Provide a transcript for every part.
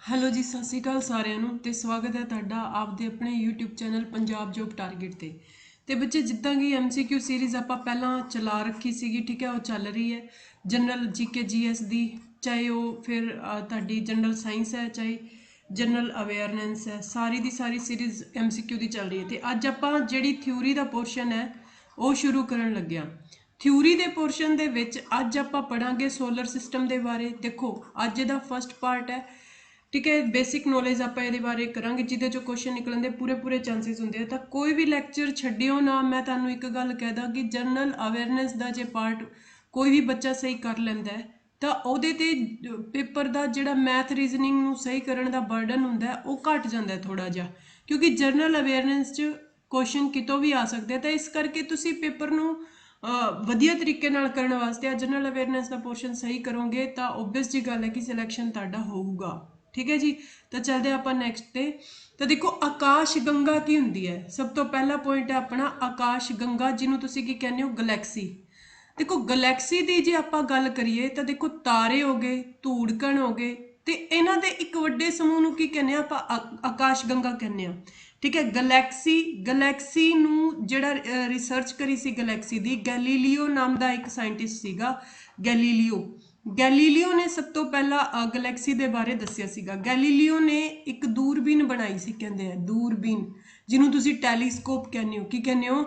Hello ਜੀ, ਸਤਿ ਸ਼੍ਰੀ ਅਕਾਲ ਸਾਰਿਆਂ ਨੂੰ ਤੇ ਸਵਾਗਤ ਹੈ ਤੁਹਾਡਾ ਆਪਦੇ ਆਪਣੇ YouTube channel Punjab job target ਤੇ ਬੱਚੇ ਜਿੱਦਾਂ ਕਿ MCQ ਸੀਰੀਜ਼ ਆਪਾਂ ਪਹਿਲਾਂ ਚਲਾ ਰੱਖੀ ਸੀਗੀ, ਠੀਕ ਹੈ, ਉਹ ਚੱਲ ਰਹੀ ਹੈ। ਜਨਰਲ GK GS ਦੀ, ਚਾਹੇ ਉਹ ਫਿਰ ਤੁਹਾਡੀ ਜਨਰਲ ਸਾਇੰਸ ਹੈ, ਚਾਹੇ ਜਨਰਲ ਅਵੇਅਰਨੈਸ ਹੈ, ਸਾਰੀ ਦੀ ਸਾਰੀ ਸੀਰੀਜ਼ MCQ ਦੀ ਚੱਲ ਰਹੀ ਹੈ। ਤੇ ਅੱਜ ਆਪਾਂ ਜਿਹੜੀ ਥਿਊਰੀ ਦਾ ਪੋਰਸ਼ਨ ਹੈ ਉਹ ਸ਼ੁਰੂ ਕਰਨ ਲੱਗਿਆ। ਥਿਊਰੀ ਦੇ ਪੋਰਸ਼ਨ ਦੇ ਵਿੱਚ ਅੱਜ ਆਪਾਂ ਪੜਾਂਗੇ ਸੋਲਰ ਸਿਸਟਮ ਦੇ ਬਾਰੇ। ਦੇਖੋ ਅੱਜ ਦਾ ਫਸਟ ਪਾਰਟ ਹੈ, ठीक है। बेसिक नॉलेज आप ये बारे करांगे जिदे चो क्वेश्चन निकलन के पूरे पूरे चांसिस होंगे। तो कोई भी लैक्चर छड्डियो ना, मैं तुहानू एक गल कह दा कि जनरल अवेयरनेस का जो पार्ट कोई भी बच्चा सही कर लैंदा है तो उहदे ते पेपर का जिहड़ा मैथ रीजनिंग नू सही करने का बर्डन हुंदा है वो घट जाता है थोड़ा जिहा, क्योंकि जनरल अवेयरनेस च क्वेश्चन कितों भी आ सकते हैं। तो इस करके तुसी पेपर नू वधिया तरीके नाल करने वास्ते जनरल अवेयरनेस का पोर्शन सही करोगे तो ओबवियस जी गल है कि सिलेक्शन तुहाडा होऊगा, ठीक है जी। तो चलते आप नैक्सट पे। तो देखो आकाश गंगा की होंगी है, सब तो पहला पॉइंट है अपना आकाश गंगा, जिन्हों तुसी की कहने हो गलैक्सी। देखो गलैक्सी की जे आप गल करिए तो देखो तारे हो गए, धूड़कण हो गए, तो इन्हों के एक वड्डे समूह नूं की कहने आप आकाश गंगा कहने, ठीक है। गलैक्सी गलैक्सी नूं जिहड़ा रिसर्च करी सी गलैक्सी दी, गैलीलियो नाम का एक साइंटिस्ट सीगा, गैलीलियो। गैलीलियो ने सब तो पहला गलैक्सी के बारे दसिया सीगा। गैलीलियो ने एक दूरबीन बनाई सी, कहते हैं दूरबीन, जिन्हों तुसी टैलीस्कोप कहने हो, की कहने हो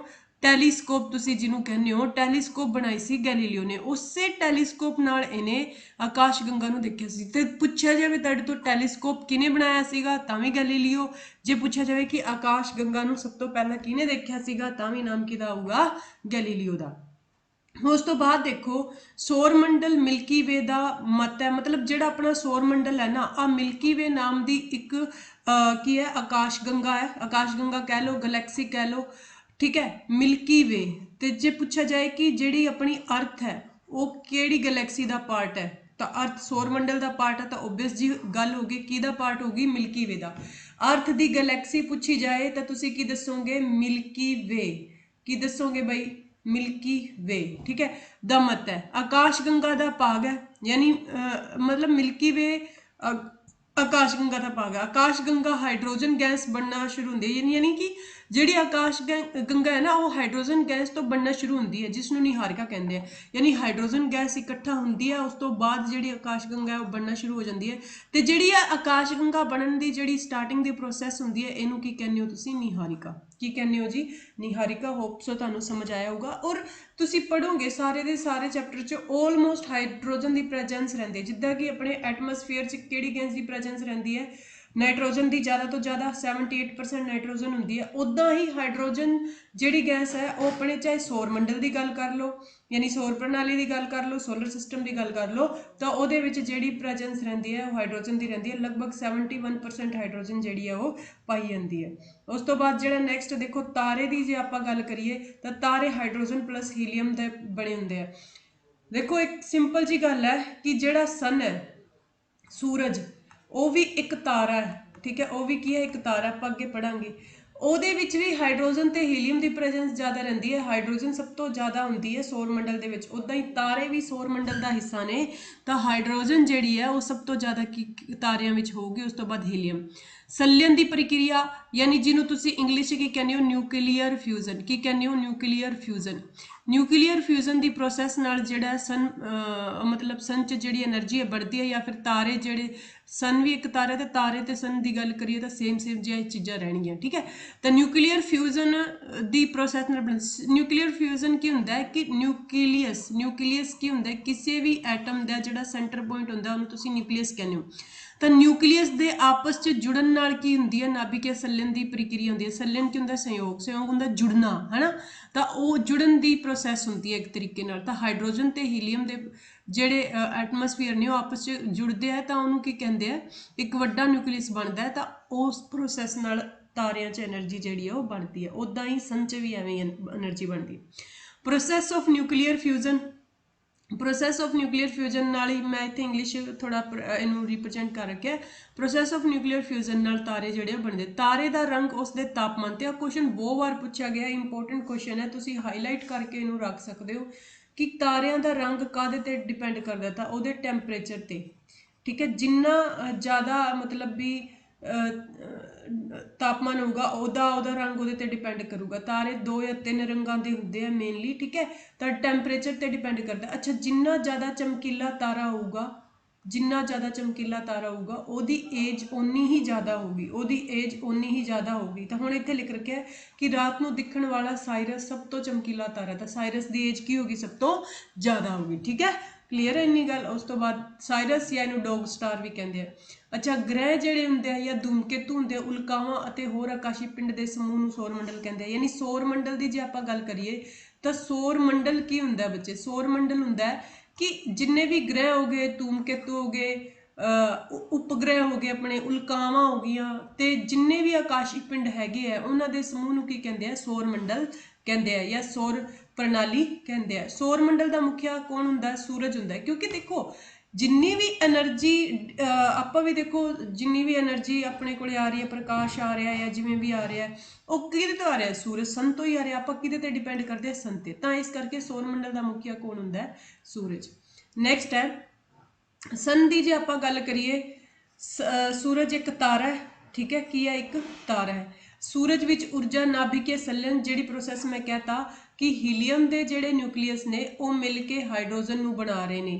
टैलीस्कोप, तुसी जिन्हों कहने हो टैलीस्कोप बनाई सी गैलीलियो ने। उसे टैलीस्कोप नाल इन्हें आकाश गंगा नूं देखिया सी। ते पुछया जाए तुहाडे तो टैलीस्कोप किने बनाया सीगा, तां भी गैलीलियो। जे पुछया जाए कि आकाश गंगा नूं सब तो पहला किने देखिया सीगा, तां भी नाम किहदा होऊगा, गैलीलियो दा। उस तो बाद देखो सौर मंडल मिल्की वे का मत है, मतलब जो अपना सौर मंडल है ना, आ मिल्की वे नाम की एक की है आकाश गंगा है, आकाश गंगा कह लो, गलैक्सी कह लो, ठीक है, मिल्की वे। तो जे पूछा जाए कि जी अपनी अर्थ है वो केड़ी गलैक्सी का पार्ट है, तो अर्थ सौर मंडल का पार्ट है, तो ओबवियस जी गल होगी किहदा पार्ट होगी, मिल्की वे का। अर्थ की गलैक्सी पूछी जाए तो तुसी की दसोगे, मिल्की वे। की दसोगे बई, मिल्की वे, ठीक है। द मत है आकाश गंगा का भाग है, यानी मतलब मिल्की वे आकाश गंगा का भाग है। आकाश गंगा हाइड्रोजन गैस बनना शुरू होंगी, यानी कि जी आकाश गंगा है ना वो हाइड्रोजन गैस तो बनना शुरू होंगी है, जिसनों निहारिका कहते हैं। यानी हाइड्रोजन गैस इकट्ठा होंगी है, उस तो बाद जी आकाश गंगा है वो बनना शुरू हो जाती है। तो जी आकाश गंगा बनने की जी स्टार्टिंग की प्रोसैस होंगी है, इनू की कहने हो तुसी, निहारिका। की कहने हो जी, निहारिका। होप सो तुहानू समझ आया होगा। और तुसी पढ़ोगे सारे दे सारे चैप्टर च ऑलमोस्ट हाइड्रोजन की प्रेजेंस रहिंदी है, जिद्दां कि अपने एटमोसफेयर च किहड़ी गैस की प्रेजेंस रहिंदी है, नाइट्रोजन की ज़्यादा तो ज़्यादा 78% नाइट्रोजन होंगी है। उदा ही हाइड्रोजन जी गैस है वो अपने चाहे सौर मंडल की गल कर लो, यानी सौर प्रणाली की गल कर लो, सोलर सिस्टम की गल कर लो, तो वो जी प्रेजेंस रहिंदी है वो हाइड्रोजन की रहिंदी है। लगभग 71% हाइड्रोजन जी है वो पाई जाती है। उस तो बाद जो नैक्सट देखो तारे की जे आप गल करिए तो तारे हाइड्रोजन प्लस हीलीयम के बने होंगे हैं। देखो एक सिंपल जी गल है कि जोड़ा सन है, सूरज, वो भी एक तारा है, ठीक है, वो भी की है एक तारा, आप अगे पढ़ांगे। ਉਹਦੇ ਵਿੱਚ ਵੀ ਹਾਈਡਰੋਜਨ ਤੇ ਹੀਲੀਅਮ ਦੀ ਪ੍ਰੈਜ਼ੈਂਸ ਜ਼ਿਆਦਾ ਰਹਿੰਦੀ ਹੈ, ਹਾਈਡਰੋਜਨ ਸਭ ਤੋਂ ਜ਼ਿਆਦਾ ਹੁੰਦੀ ਹੈ ਸੌਰ ਮੰਡਲ ਦੇ ਵਿੱਚ। ਉੱਦਾਂ ਹੀ ਤਾਰੇ ਵੀ ਸੌਰ ਮੰਡਲ ਦਾ ਹਿੱਸਾ ਨੇ, ਤਾਂ ਹਾਈਡਰੋਜਨ ਜਿਹੜੀ ਹੈ ਉਹ ਸਭ ਤੋਂ ਜ਼ਿਆਦਾ ਤਾਰਿਆਂ ਵਿੱਚ ਹੋਊਗੀ, ਉਸ ਤੋਂ ਬਾਅਦ ਹੀਲੀਅਮ। ਸੰਲयन ਦੀ ਪ੍ਰਕਿਰਿਆ, यानी ਜਿਹਨੂੰ ਤੁਸੀਂ ਇੰਗਲਿਸ਼ ਕੀ ਕਹਿੰਦੇ ਹੋ ਨਿਊਕਲੀਅਰ ਫਿਊਜ਼ਨ, ਕੀ ਕਹਿੰਦੇ ਹੋ ਨਿਊਕਲੀਅਰ ਫਿਊਜ਼ਨ। ਨਿਊਕਲੀਅਰ ਫਿਊਜ਼ਨ ਦੀ ਪ੍ਰੋਸੈਸ ਨਾਲ ਜਿਹੜਾ ਸਨ मतलब सन च जी एनर्जी है बढ़ती है, या फिर तारे जोड़े सन भी एक तारा, तो तारे तो सन की गल करिए तो सेम जी चीज़ा रहनिया, ठीक है। तो न्यूक्लीयर फ्यूजन की प्रोसैस न्यूक्लीयर फ्यूजन की होंगे कि न्यूक्लीयस न्यूक्लीयस की होंगे किसी भी एटम का जो सेंटर पॉइंट होंगे उन्होंने तुसी न्यूक्लीयस कहने हो। तो न्यूक्लीयस के आपस च जुड़न नाल की होंगी है, नाभिकीय संलयन की प्रक्रिया होंगी है। संलयन की होंगे संयोग, संयोग होंगे जुड़ना, है ना। तो वो जुड़न की प्रोसैस होंगी है एक तरीके नाल। तो हाइड्रोजन तो हीलीयम के ਜਿਹੜੇ ਐਟਮੋਸਫੀਅਰ ਨੇ ਉਹ ਆਪਸ 'ਚ ਜੁੜਦੇ ਆ, ਤਾਂ ਉਹਨੂੰ ਕੀ ਕਹਿੰਦੇ ਆ, ਇੱਕ ਵੱਡਾ ਨਿਊਕਲੀਅਸ ਬਣਦਾ ਹੈ। ਤਾਂ ਉਸ ਪ੍ਰੋਸੈਸ ਨਾਲ ਤਾਰਿਆਂ 'ਚ ਐਨਰਜੀ ਜਿਹੜੀ ਆ ਉਹ ਬਣਦੀ ਹੈ। ਉੱਦਾਂ ਹੀ ਸਨ 'ਚ ਵੀ ਐਵੇਂ ਐਨਰਜੀ ਬਣਦੀ ਹੈ। Process of nuclear fusion, process of nuclear fusion नाल ही मैं इत्थे इंग्लिश थोड़ा इनू रिप्रजेंट कर रखा है। प्रोसैस ऑफ न्यूक्लीयर फ्यूजन नाल तारे जिहड़े बनते, तारे का रंग उसके तापमान ते क्वेश्चन बहुत बार पूछा गया, इंपोर्टेंट क्वेश्चन है, तुसी हाईलाइट करके इनू रख सकते हो कि तारियां का रंग काहदे ते डिपेंड करता, तो उहदे टैंपरेचर ते, ठीक है। जिन्ना ज़्यादा मतलब भी तापमान होगा ਉਹਦਾ रंग ਉਹਦੇ ਤੇ डिपेंड करूगा। तारे 2 या 3 रंगों के होंगे हैं मेनली, ठीक है। तो टैंपरेचर ते डिपेंड करता है। अच्छा, जिन्ना ज़्यादा चमकीला तारा होगा, जिन्ना ज़्यादा चमकीला तारा होगा ਉਹਦੀ एज उन्नी ही ज़्यादा होगी, ਉਹਦੀ एज उन्नी ही ज़्यादा होगी। तो हुण इत्थे लिख रखिया है कि रात को दिखण वाला साइरस सब तो चमकीला तारा, तो साइरस की एज की होगी सब तो ज़्यादा होगी, ठीक है। क्लीयर है इन्नी गल। उस तो बाद साइरस या इनू डॉग स्टार भी कहते हैं। अच्छा, ग्रह जिहड़े हुंदे हैं या धूमकेतु हुंदे, उल्कावां अते होर आकाशी पिंड के समूह नूं सौर मंडल कहते हैं। यानी सौर मंडल की जे आपां गल करिए तो सौर मंडल की हुंदा बच्चे, सौर मंडल हुंदा है कि जिन्ने भी ग्रह हो गए, धूमकेतु हो गए, उपग्रह हो गए, अपने उल्कावां हो गईयां, ते जिन्ने भी आकाशी पिंड हैगे है उन्हां दे समूह नूं की कहंदे आ, सौर मंडल कहंदे आ या सौर प्रणाली कहंदे आ। सौर मंडल का मुखिया कौन हुंदा है? सूरज हुंदा है। क्योंकि देखो जिन्नी भी एनर्जी आपां भी देखो, जिन्नी भी एनर्जी अपने कोल आ रही है, प्रकाश आ रहा है या जिवें भी आ रहा है, वो किहदे तो आ रहा है? सूरज, सन तो ही आ रहा है। आपां किहदे ते डिपेंड करते हैं? सन ते। तां इस करके सौर मंडल का मुखिया कौन हुंदा है? सूरज। नैक्सट है सन की जे आपां गल करिए, सूरज एक तारा है, ठीक है। की है? एक तारा है। सूरज विच ऊर्जा नाभिकीय संलयन जिहड़ी प्रोसैस मैं कहता कि हीलीयम के जिहड़े न्यूक्लीयस ने वो मिल के हाइड्रोजन नूं बना रहे ने,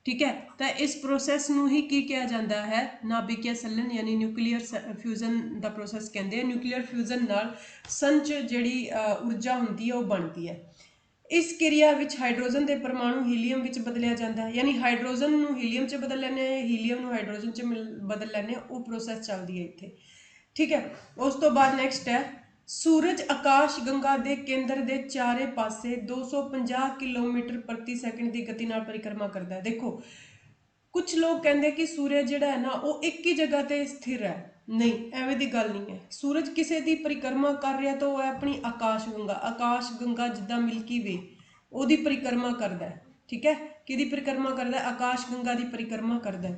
ठीक है। तो इस प्रोसैस नूं ही की कहा जाता है? नाभिकीय संलयन यानी न्यूक्लीयर फ्यूजन का प्रोसैस कहते हैं। न्यूक्लीयर फ्यूजन नाल सन च जिहड़ी ऊर्जा हुंदी है वो बनती है। इस क्रिया विच हाइड्रोजन के परमाणु हीलीयम विच बदलिया जाता है, यानी हाइड्रोजन नूं हीलीयम च बदल लैने, हीलीयम नूं हाइड्रोजन च बदल लैने, वो प्रोसैस चलती है इत्थे, ठीक है। उस तो बाद नैक्सट है सूरज आकाश गंगा के केंद्र के चारे पासे 250 किलोमीटर प्रति सैकेंड की गति नाल परिक्रमा करता है। देखो कुछ लोग कहते हैं कि सूरज जिहड़ा है ना वो एक ही जगह ते स्थिर है, नहीं, एवें दी गल नहीं है। सूरज किसी की परिक्रमा कर रहा तो वह अपनी आकाश गंगा जिद्दां मिल्की वे ਉਹਦੀ परिक्रमा करता है, ठीक है। किहदी परिक्रमा करता है? आकाश गंगा की परिक्रमा करता है।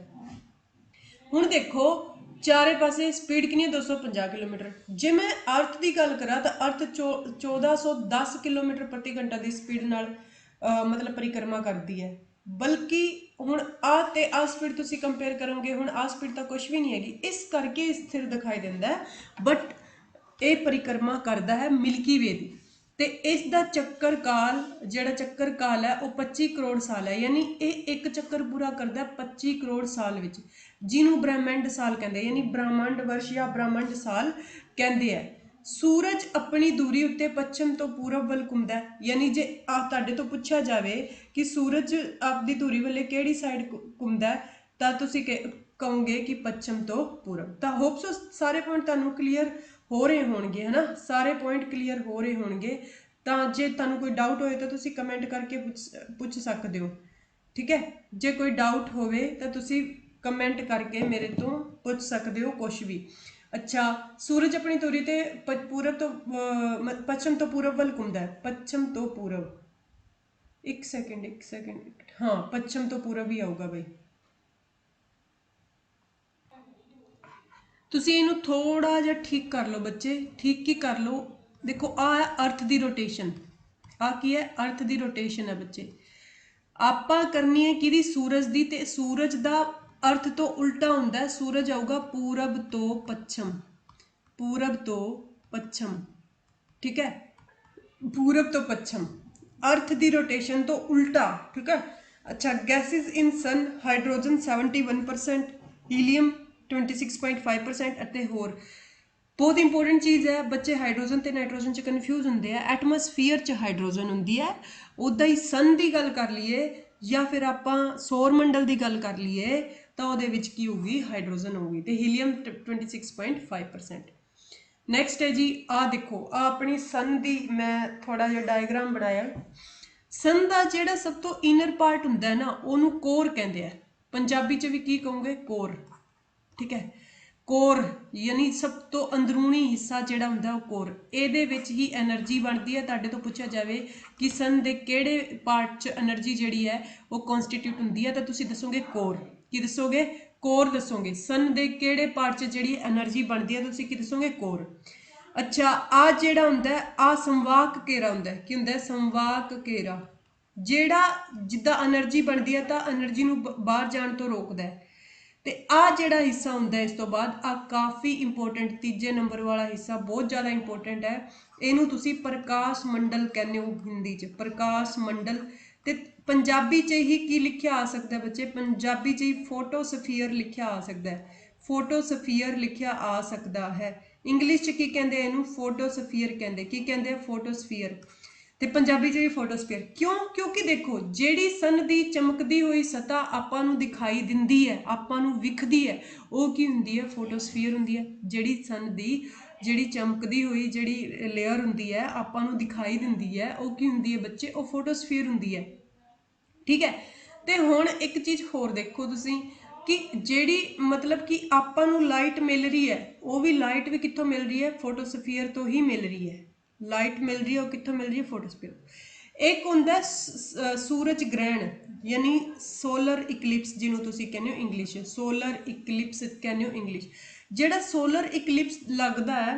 हुण देखो चारे पासे स्पीड कितनी है? 250 किलोमीटर। जे मैं अर्थ की गल करा तो अर्थ 1410 किलोमीटर प्रति घंटा की स्पीड नाल मतलब परिक्रमा करती है। बल्कि हुण आ स्पीड तुसीं कंपेयर करोगे, हुण आ स्पीड तो कुछ भी नहीं हैगी, इस करके स्थिर दिखाई देता है। बट ये परिक्रमा करता है मिल्की वे की। तो इसका चक्कर काल जिहड़ा चक्कर काल है वो 25 करोड़ साल है। यानी ये एक चक्कर पूरा करता है 25 करोड़ साल विच, जिन्हों ब्रह्मंड साल कहते हैं, यानी ब्रह्मांड वर्ष या ब्रह्मांड साल कहते हैं। सूरज अपनी दूरी उत्ते पश्चिम तो पूरब वल घुमदा है। यानी जे तुहाडे तो पूछा जाए कि सूरज आपकी दूरी वाले किहड़ी साइड घुमदा है, तो तुसीं कहोगे कि पश्चिम तो पूरब। तो होप सो सारे पॉइंट तुहानूं क्लीयर हो रहे होणगे, है ना। सारे पॉइंट क्लीयर हो रहे होणगे। तो जे तुहानूं कोई डाउट होए तो तुसीं कमेंट करके पुछ सकते हो, ठीक है। जे कोई डाउट होवे तो तुसीं कमेंट करके मेरे तो पुछ सकते हो कुछ भी। अच्छा, सूरज अपनी दूरी ते पूरब तो पश्चिम तो पूरब वल घुमदा है, पश्चिम तो पूरब, एक सेकंड, हाँ पश्चिम तो पूरब ही आऊगा भाई। ਤੁਸੀਂ ਇਹਨੂੰ थोड़ा ਜਿਹਾ ठीक कर लो बच्चे, ठीक ही कर लो। देखो आ है अर्थ की रोटेशन, आ की है? अर्थ की रोटेशन है बच्चे। आपां करनी है कि सूरज की, तो सूरज का अर्थ तो उल्टा होंदा है। सूरज आऊगा पूरब तो पश्चिम, पूरब तो पश्चिम, ठीक है। पूरब तो पश्चिम, अर्थ की रोटेशन तो उल्टा, ठीक है। अच्छा, गैसेस इन सन हाइड्रोजन 71%, हीलीयम 26.5% ਅਤੇ ਹੋਰ बहुत इंपोर्टेंट चीज़ है बच्चे। हाइड्रोजन तो नाइट्रोजन च कन्फ्यूज होंगे है। एटमोसफीयर च हाइड्रोजन होंगी है, उदा ही सन की गल कर लीए या फिर आप सौर मंडल की गल कर लीए तो वो की होगी? हाइड्रोजन होगी। तो हीलीयम 26.5%। नैक्सट है जी, आ देखो आ अपनी सन की मैं थोड़ा जिहा डायग्राम बनाया। सन का जिहड़ा सब तो इनर पार्ट हुंदा है ना उहनूं कोर कहंदे आ। पंजाबी च भी की कहोगे? कोर, ठीक है। कोर यानी सब तो अंदरूनी हिस्सा जिहड़ा हुंदा है कोर, ਇਹਦੇ ਵਿੱਚ ही एनर्जी बनती है। ਤੁਹਾਡੇ ਤੋਂ ਪੁੱਛਿਆ ਜਾਵੇ कि सन ਦੇ ਕਿਹੜੇ ਪਾਰਟ 'ਚ એનર્ਜੀ ਜਿਹੜੀ ਹੈ ਉਹ ਕਨਸਟੀਟਿਊਟ ਹੁੰਦੀ ਹੈ ਤਾਂ ਤੁਸੀਂ ਦੱਸੋਗੇ ਕੋਰ। ਕੀ ਦੱਸੋਗੇ? ਕੋਰ ਦੱਸੋਗੇ। सन ਦੇ ਕਿਹੜੇ ਪਾਰਟ 'ਚ ਜਿਹੜੀ એનર્ਜੀ ਬਣਦੀ ਹੈ ਤੁਸੀਂ ਕੀ ਦੱਸੋਗੇ? ਕੋਰ। ਅੱਛਾ, ਆ ਜਿਹੜਾ ਹੁੰਦਾ ਆ ਸੰਵਾਹਕ ਘੇਰਾ ਹੁੰਦਾ। ਕੀ ਹੁੰਦਾ? ਸੰਵਾਹਕ ਘੇਰਾ, ਜਿਹੜਾ ਜਿੱਦਾਂ એનર્ਜੀ ਬਣਦੀ ਹੈ ਤਾਂ એનર્ਜੀ ਨੂੰ ਬਾਹਰ ਜਾਣ ਤੋਂ ਰੋਕਦਾ ਹੈ। ਤੇ ਆ ਜਿਹੜਾ ਹਿੱਸਾ ਹੁੰਦਾ ਇਸ ਤੋਂ ਬਾਅਦ ਆ ਕਾਫੀ ਇੰਪੋਰਟੈਂਟ ਤੀਜੇ ਨੰਬਰ ਵਾਲਾ ਹਿੱਸਾ ਬਹੁਤ ਜ਼ਿਆਦਾ ਇੰਪੋਰਟੈਂਟ ਹੈ। ਇਹਨੂੰ ਤੁਸੀਂ ਪ੍ਰਕਾਸ਼ ਮੰਡਲ ਕਹਿੰਦੇ ਹੋ ਹਿੰਦੀ 'ਚ, ਪ੍ਰਕਾਸ਼ ਮੰਡਲ। ਤੇ ਪੰਜਾਬੀ 'ਚ ਹੀ ਕੀ ਲਿਖਿਆ ਆ ਸਕਦਾ ਬੱਚੇ, ਪੰਜਾਬੀ 'ਚ ਹੀ ਫੋਟੋਸਫੀਅਰ ਲਿਖਿਆ ਆ ਸਕਦਾ ਹੈ, ਫੋਟੋਸਫੀਅਰ ਲਿਖਿਆ ਆ ਸਕਦਾ ਹੈ। ਇੰਗਲਿਸ਼ 'ਚ ਕੀ ਕਹਿੰਦੇ ਇਹਨੂੰ, ਫੋਟੋਸਫੀਅਰ ਕਹਿੰਦੇ। ਕੀ ਕਹਿੰਦੇ ਆ, ਫੋਟੋਸਫੀਅਰ। ਤੇ ਪੰਜਾਬੀ 'ਚ ਵੀ ਫੋਟੋਸਫੀਅਰ। ਕਿਉਂ, ਕਿਉਂਕਿ ਦੇਖੋ ਜਿਹੜੀ ਸਨ ਦੀ ਚਮਕਦੀ ਹੋਈ ਸਤ੍ਹਾ ਆਪਾਂ ਨੂੰ ਦਿਖਾਈ ਦਿੰਦੀ ਹੈ, ਆਪਾਂ ਨੂੰ ਵਿਖਦੀ ਹੈ, ਉਹ ਕੀ ਹੁੰਦੀ ਹੈ, ਫੋਟੋਸਫੀਅਰ ਹੁੰਦੀ ਹੈ। ਜਿਹੜੀ ਸਨ ਦੀ ਜਿਹੜੀ ਚਮਕਦੀ ਹੋਈ ਜਿਹੜੀ ਲੇਅਰ ਹੁੰਦੀ ਹੈ ਆਪਾਂ ਨੂੰ ਦਿਖਾਈ ਦਿੰਦੀ ਹੈ, ਉਹ ਕੀ ਹੁੰਦੀ ਹੈ ਬੱਚੇ, ਉਹ ਫੋਟੋਸਫੀਅਰ ਹੁੰਦੀ ਹੈ। ਠੀਕ ਹੈ। ਤੇ ਹੁਣ ਇੱਕ ਚੀਜ਼ ਹੋਰ ਦੇਖੋ ਤੁਸੀਂ ਕਿ ਜਿਹੜੀ ਮਤਲਬ ਕਿ ਆਪਾਂ ਨੂੰ ਲਾਈਟ ਮਿਲ ਰਹੀ ਹੈ, ਉਹ ਵੀ ਲਾਈਟ ਵੀ ਕਿੱਥੋਂ ਮਿਲ ਰਹੀ ਹੈ, ਫੋਟੋਸਫੀਅਰ ਤੋਂ ਹੀ ਮਿਲ ਰਹੀ ਹੈ। ਲਾਈਟ ਮਿਲ ਰਹੀ ਹੈ ਉਹ ਕਿੱਥੋਂ ਮਿਲ ਰਹੀ ਹੈ, ਫੋਟੋਸਫੀਅਰ। ਇੱਕ ਹੁੰਦਾ ਸੂਰਜ ਗ੍ਰਹਿਣ ਯਾਨੀ ਸੋਲਰ ਇਕਲਿਪਸ, ਜਿਹਨੂੰ ਤੁਸੀਂ ਕਹਿੰਦੇ ਹੋ ਇੰਗਲਿਸ਼ ਸੋਲਰ ਇਕਲਿਪਸ ਕਹਿੰਦੇ ਹੋ ਇੰਗਲਿਸ਼। ਜਿਹੜਾ ਸੋਲਰ ਇਕਲਿਪਸ ਲੱਗਦਾ ਹੈ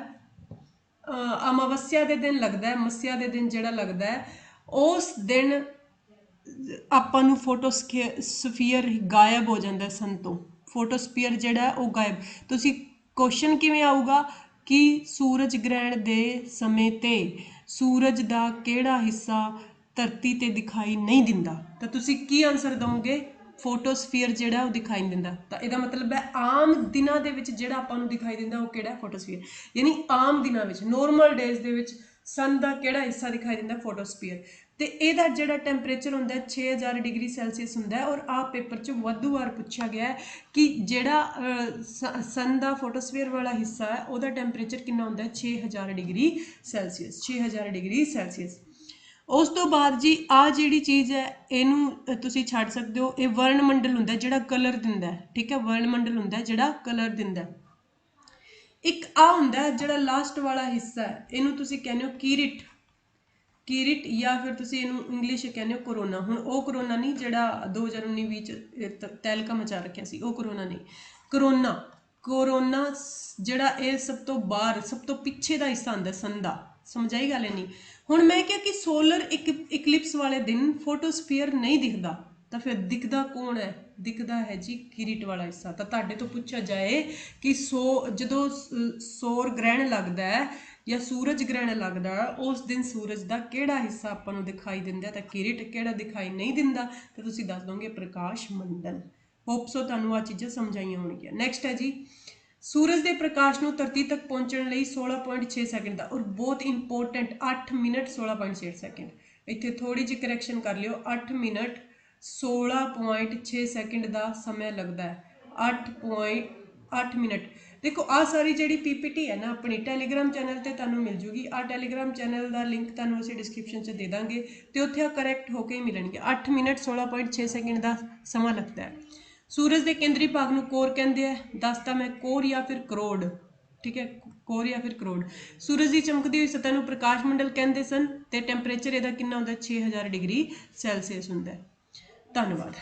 ਅਮਾਵਸਿਆ ਦੇ ਦਿਨ ਲੱਗਦਾ ਹੈ, ਮੱਸਿਆ ਦੇ ਦਿਨ ਜਿਹੜਾ ਲੱਗਦਾ ਹੈ, ਉਸ ਦਿਨ ਆਪਾਂ ਨੂੰ ਫੋਟੋਸਫੀਅਰ ਗਾਇਬ ਹੋ ਜਾਂਦਾ ਸਨ ਤੋਂ, ਫੋਟੋਸਫੀਅਰ ਜਿਹੜਾ ਉਹ ਗਾਇਬ। ਤੁਸੀਂ ਕੁਐਸਚਨ ਕਿਵੇਂ ਆਊਗਾ ਕਿ ਸੂਰਜ ਗ੍ਰਹਿਣ ਦੇ ਸਮੇਂ ਤੇ ਸੂਰਜ ਦਾ ਕਿਹੜਾ ਹਿੱਸਾ ਧਰਤੀ ਤੇ ਦਿਖਾਈ ਨਹੀਂ ਦਿੰਦਾ, ਤਾਂ ਤੁਸੀਂ ਕੀ ਆਨਸਰ ਦਵੋਗੇ, ਫੋਟੋਸਫੀਅਰ ਜਿਹੜਾ ਉਹ ਦਿਖਾਈ ਨਹੀਂ ਦਿੰਦਾ। ਤਾਂ ਇਹਦਾ ਮਤਲਬ ਹੈ ਆਮ ਦਿਨਾਂ ਦੇ ਵਿੱਚ ਜਿਹੜਾ ਆਪਾਂ ਨੂੰ ਦਿਖਾਈ ਦਿੰਦਾ ਉਹ ਕਿਹੜਾ, ਫੋਟੋਸਫੀਅਰ। ਯਾਨੀ ਆਮ ਦਿਨਾਂ ਵਿੱਚ ਨੋਰਮਲ ਡੇਜ਼ ਦੇ ਵਿੱਚ ਸਨ ਦਾ ਕਿਹੜਾ ਹਿੱਸਾ ਦਿਖਾਈ ਦਿੰਦਾ, ਫੋਟੋਸਫੀਅਰ। ਤੇ ਇਹਦਾ ਜਿਹੜਾ ਟੈਂਪਰੇਚਰ ਹੁੰਦਾ 6000 ਡਿਗਰੀ ਸੈਲਸੀਅਸ ਹੁੰਦਾ ਹੈ। ਔਰ ਆਹ ਪੇਪਰ 'ਚ ਵਾਧੂ ਵਾਰ ਪੁੱਛਿਆ ਗਿਆ ਹੈ ਕਿ ਜਿਹੜਾ ਸਨ ਦਾ ਫੋਟੋਸਫੀਅਰ ਵਾਲਾ ਹਿੱਸਾ ਹੈ ਉਹਦਾ ਟੈਂਪਰੇਚਰ ਕਿੰਨਾ ਹੁੰਦਾ ਹੈ, 6000 ਡਿਗਰੀ ਸੈਲਸੀਅਸ, 6000 ਡਿਗਰੀ ਸੈਲਸੀਅਸ। ਉਸ ਤੋਂ ਬਾਅਦ ਜੀ ਆਹ ਜਿਹੜੀ ਚੀਜ਼ ਹੈ ਇਹਨੂੰ ਤੁਸੀਂ ਛੱਡ ਸਕਦੇ ਹੋ, ਇਹ ਵਰਣ ਮੰਡਲ ਹੁੰਦਾ ਜਿਹੜਾ ਕਲਰ ਦਿੰਦਾ ਹੈ। ਠੀਕ ਹੈ, ਵਰਣ ਮੰਡਲ ਹੁੰਦਾ ਜਿਹੜਾ ਕਲਰ ਦਿੰਦਾ ਹੈ। ਇੱਕ ਆ ਹੁੰਦਾ ਜਿਹੜਾ ਲਾਸਟ ਵਾਲਾ ਹਿੱਸਾ ਹੈ, ਇਹਨੂੰ ਤੁਸੀਂ ਕਹਿੰਦੇ ਹੋ ਕੀਰਿਟ, ਕੀਰਿਟ ਜਾਂ ਫਿਰ ਤੁਸੀਂ ਇਹਨੂੰ ਇੰਗਲਿਸ਼ ਕਹਿੰਦੇ ਹੋ ਕੋਰੋਨਾ। ਹੁਣ ਉਹ ਕੋਰੋਨਾ ਨਹੀਂ ਜਿਹੜਾ 2019 ਵਿੱਚ ਤਹਿਲਕਾ ਮਚਾ ਰੱਖਿਆ ਸੀ, ਉਹ ਕੋਰੋਨਾ ਨਹੀਂ, ਕੋਰੋਨਾ। ਕੋਰੋਨਾ ਜਿਹੜਾ ਇਹ ਸਭ ਤੋਂ ਬਾਹਰ ਸਭ ਤੋਂ ਪਿੱਛੇ ਦਾ ਹਿੱਸਾ ਹੁੰਦਾ ਸਨ ਦਾ, ਸਮਝ ਆਈ ਗੱਲ ਨਹੀਂ। ਹੁਣ ਮੈਂ ਕਿਹਾ ਕਿ ਸੋਲਰ ਇਕਲਿਪਸ ਵਾਲੇ ਦਿਨ ਫੋਟੋਸਫੀਅਰ ਨਹੀਂ ਦਿਖਦਾ, ਤਾਂ ਫਿਰ ਦਿਖਦਾ ਕੌਣ ਹੈ, ਦਿਖਦਾ ਹੈ ਜੀ ਕਿਰਿਟ ਵਾਲਾ ਹਿੱਸਾ। ਤਾਂ ਤੁਹਾਡੇ ਤੋਂ ਪੁੱਛਿਆ ਜਾਏ ਕਿ ਜਦੋਂ ਸੌਰ ਗ੍ਰਹਿਣ ਲੱਗਦਾ ਹੈ ਜਾਂ ਸੂਰਜ ਗ੍ਰਹਿਣ ਲੱਗਦਾ ਹੈ ਉਸ ਦਿਨ ਸੂਰਜ ਦਾ ਕਿਹੜਾ ਹਿੱਸਾ ਆਪਾਂ ਨੂੰ ਦਿਖਾਈ ਦਿੰਦਾ, ਤਾਂ ਕਿਰਿਟ। ਕਿਹੜਾ ਦਿਖਾਈ ਨਹੀਂ ਦਿੰਦਾ, ਤਾਂ ਤੁਸੀਂ ਦੱਸ ਦੋਗੇ ਪ੍ਰਕਾਸ਼ ਮੰਡਲ। ਹੋਪ ਸੋ ਤੁਹਾਨੂੰ ਆ ਚੀਜ਼ਾਂ ਸਮਝ ਆਈਆਂ ਹੋਣਗੀਆਂ। ਨੈਕਸਟ ਹੈ ਜੀ ਸੂਰਜ ਦੇ ਪ੍ਰਕਾਸ਼ ਨੂੰ ਧਰਤੀ ਤੱਕ ਪਹੁੰਚਣ ਲਈ 16.6 ਸੈਕਿੰਡ ਦਾ, ਔਰ ਬਹੁਤ ਇੰਪੋਰਟੈਂਟ 8 ਮਿੰਟ 16.6 ਸੈਕਿੰਡ। ਇੱਥੇ ਥੋੜੀ ਜਿਹੀ ਕਰੈਕਸ਼ਨ ਕਰ ਲਿਓ, 8 ਮਿੰਟ 16.6 ਸੈਕਿੰਡ ਦਾ ਸਮਾਂ ਲੱਗਦਾ ਹੈ। 8 ਮਿੰਟ। ਦੇਖੋ ਆ ਸਾਰੀ ਜਿਹੜੀ ਪੀਪੀਟੀ ਹੈ ਨਾ ਆਪਣੀ ਟੈਲੀਗ੍ਰਾਮ ਚੈਨਲ ਤੇ ਤੁਹਾਨੂੰ ਮਿਲ ਜੂਗੀ। ਆ ਟੈਲੀਗ੍ਰਾਮ ਚੈਨਲ ਦਾ ਲਿੰਕ ਤੁਹਾਨੂੰ ਅਸੀਂ ਡਿਸਕ੍ਰਿਪਸ਼ਨ 'ਚ ਦੇ ਦਾਂਗੇ ਤੇ ਉੱਥੇ ਆ ਕਰੈਕਟ ਹੋ ਕੇ ਹੀ ਮਿਲਣਗੇ। 8 ਮਿੰਟ 16.6 ਸੈਕਿੰਡ ਦਾ ਸਮਾਂ ਲੱਗਦਾ ਹੈ। ਸੂਰਜ ਦੇ ਕੇਂਦਰੀ ਭਾਗ ਨੂੰ ਕੋਰ ਕਹਿੰਦੇ ਆ, ਦੱਸਤਾ ਮੈਂ, ਕੋਰ ਜਾਂ ਫਿਰ ਕਰੋੜ। ਠੀਕ ਹੈ, ਕੋਰ ਜਾਂ ਫਿਰ ਕਰੋੜ। ਸੂਰਜ ਦੀ ਚਮਕਦੀ ਹੋਈ ਸਤ੍ਹਾ ਨੂੰ ਪ੍ਰਕਾਸ਼ ਮੰਡਲ ਕਹਿੰਦੇ ਸਨ ਤੇ ਟੈਂਪਰੇਚਰ ਇਹਦਾ ਕਿੰਨਾ ਹੁੰਦਾ, 6000 ਡਿਗਰੀ ਸੈਲਸੀਅਸ ਹੁੰਦਾ ਹੈ। ਧੰਨਵਾਦ।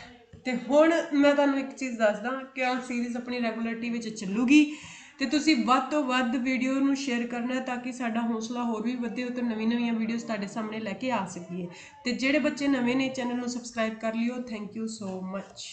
ਤੇ ਹੁਣ ਮੈਂ ਤੁਹਾਨੂੰ ਇੱਕ ਚੀਜ਼ ਦੱਸਦਾ ਕਿ ਆਹ ਸੀਰੀਜ਼ ਆਪਣੀ ਰੈਗੂਲਰਿਟੀ ਵਿੱਚ ਚੱਲੂਗੀ ਤੇ ਤੁਸੀਂ ਵੱਧ ਤੋਂ ਵੱਧ ਵੀਡੀਓ ਨੂੰ ਸ਼ੇਅਰ ਕਰਨਾ ਤਾਂ ਕਿ ਸਾਡਾ ਹੌਸਲਾ ਹੋਰ ਵੀ ਵਧੇ ਤੇ ਨਵੀਆਂ ਵੀਡੀਓਜ਼ ਤੁਹਾਡੇ ਸਾਹਮਣੇ ਲੈ ਕੇ ਆ ਸਕੀਏ। ਤੇ ਜਿਹੜੇ ਬੱਚੇ ਨਵੇਂ ਨੇ ਚੈਨਲ ਨੂੰ ਸਬਸਕ੍ਰਾਈਬ ਕਰ ਲਿਓ। Thank you so much.